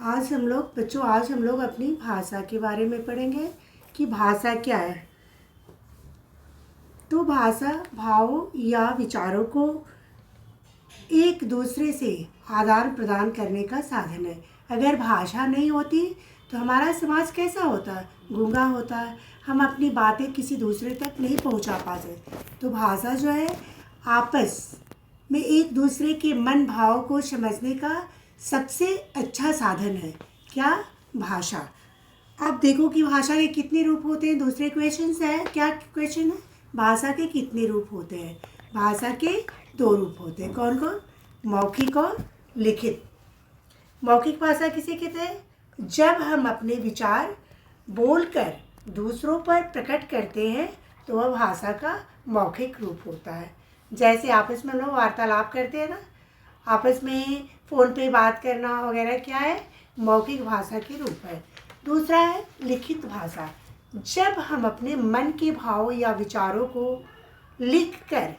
आज हम लोग अपनी भाषा के बारे में पढ़ेंगे कि भाषा क्या है। तो भाषा भावों या विचारों को एक दूसरे से आदान प्रदान करने का साधन है। अगर भाषा नहीं होती तो हमारा समाज कैसा होता, गूंगा होता। हम अपनी बातें किसी दूसरे तक नहीं पहुंचा पाते। तो भाषा जो है आपस में एक दूसरे के मन भाव को समझने का सबसे अच्छा साधन है। क्या? भाषा। अब देखो कि भाषा के कितने रूप होते हैं। दूसरे क्वेश्चन है, क्या क्वेश्चन है? भाषा के कितने रूप होते हैं? भाषा के 2 रूप होते हैं। कौन कौन? मौखिक और लिखित। मौखिक भाषा किसे कहते हैं? जब हम अपने विचार बोलकर दूसरों पर प्रकट करते हैं तो वह भाषा का मौखिक रूप होता है। जैसे आपस में लोग वार्तालाप करते हैं ना, आपस में फ़ोन पे बात करना वगैरह, क्या है? मौखिक भाषा के रूप है। दूसरा है लिखित भाषा। जब हम अपने मन के भाव या विचारों को लिखकर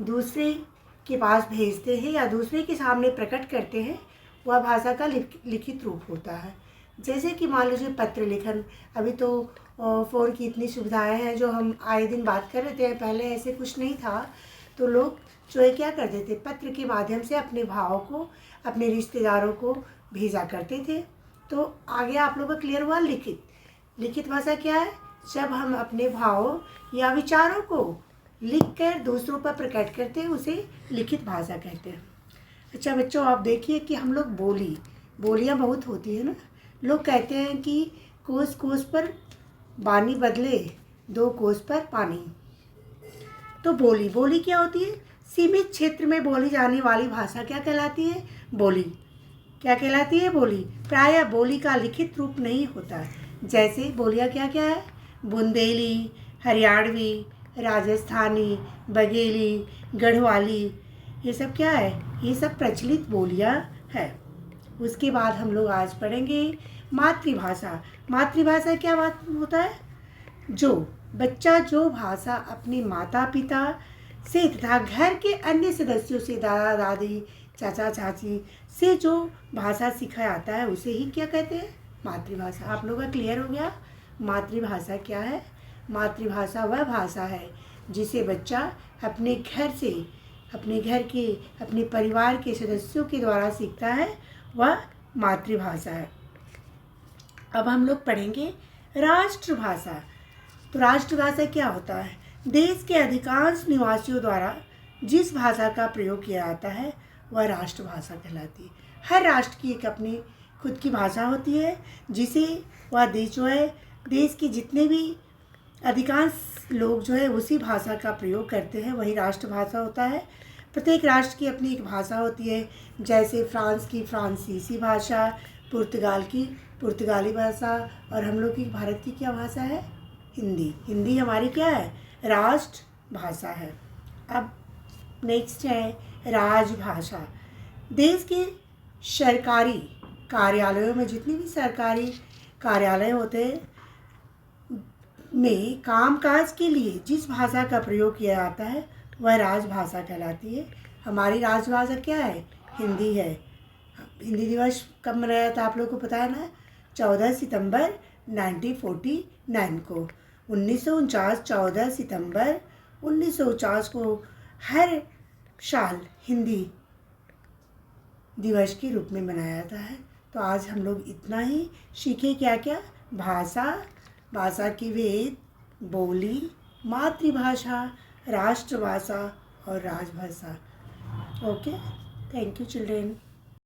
दूसरे के पास भेजते हैं या दूसरे के सामने प्रकट करते हैं, वह भाषा का लिखित रूप होता है। जैसे कि मान लीजिए पत्र लिखन। अभी तो फ़ोन की इतनी सुविधाएं हैं जो हम आए दिन बात कर रहे थे। पहले ऐसे कुछ नहीं था, तो लोग जो है क्या करते थे, पत्र के माध्यम से अपने भाव को अपने रिश्तेदारों को भेजा करते थे। तो आगे आप लोगों को क्लियर हुआ। लिखित भाषा क्या है? जब हम अपने भाव या विचारों को लिखकर दूसरों पर प्रकट करते हैं, उसे लिखित भाषा कहते हैं। अच्छा बच्चों, आप देखिए कि हम लोग बोलियाँ बहुत होती है ना। लोग कहते हैं कि कोस कोस पर बानी बदले, 2 कोस पर पानी। तो बोली क्या होती है? सीमित क्षेत्र में बोली जाने वाली भाषा क्या कहलाती है? बोली। क्या कहलाती है? बोली। प्रायः बोली का लिखित रूप नहीं होता। जैसे बोलियाँ क्या क्या है? बुंदेली, हरियाणवी, राजस्थानी, बघेली, गढ़वाली, ये सब क्या है? ये सब प्रचलित बोलियाँ हैं। उसके बाद हम लोग आज पढ़ेंगे मातृभाषा। मातृभाषा क्या बात होता है? जो भाषा अपने माता पिता से तथा घर के अन्य सदस्यों से, दादा दादी, चाचा चाची से जो भाषा सिखाया जाता है, उसे ही क्या कहते हैं? मातृभाषा। आप लोगों का क्लियर हो गया? मातृभाषा क्या है? मातृभाषा वह भाषा है जिसे बच्चा अपने घर से, अपने घर के, अपने परिवार के सदस्यों के द्वारा सीखता है, वह मातृभाषा है। अब हम लोग पढ़ेंगे राष्ट्रभाषा। तो राष्ट्रभाषा क्या होता है? देश के अधिकांश निवासियों द्वारा जिस भाषा का प्रयोग किया जाता है वह राष्ट्रभाषा कहलाती है। हर राष्ट्र की एक अपनी खुद की भाषा होती है, जिसे वह देश जो है, देश के जितने भी अधिकांश लोग जो है उसी भाषा का प्रयोग करते हैं, वही राष्ट्रभाषा होता है। प्रत्येक राष्ट्र की अपनी एक भाषा होती है। जैसे फ्रांस की फ्रांसीसी भाषा, पुर्तगाल की पुर्तगाली भाषा, और हम लोग की भारत की क्या भाषा है? हिंदी। हिंदी हमारी क्या है? राष्ट्र भाषा है। अब नेक्स्ट है राजभाषा। देश के सरकारी कार्यालयों में, जितने भी सरकारी कार्यालय होते हैं में कामकाज के लिए जिस भाषा का प्रयोग किया जाता है वह राजभाषा कहलाती है। हमारी राजभाषा क्या है? हिंदी है। हिंदी दिवस कब मनाया था आप लोग को पता है ना? 14 सितंबर 1949 को। 1949 14 सितंबर 1949 को हर साल हिंदी दिवस के रूप में मनाया जाता है। तो आज हम लोग इतना ही सीखे। क्या क्या? भाषा की भेद, बोली, मातृभाषा, राष्ट्रभाषा और राजभाषा। Okay, thank you children.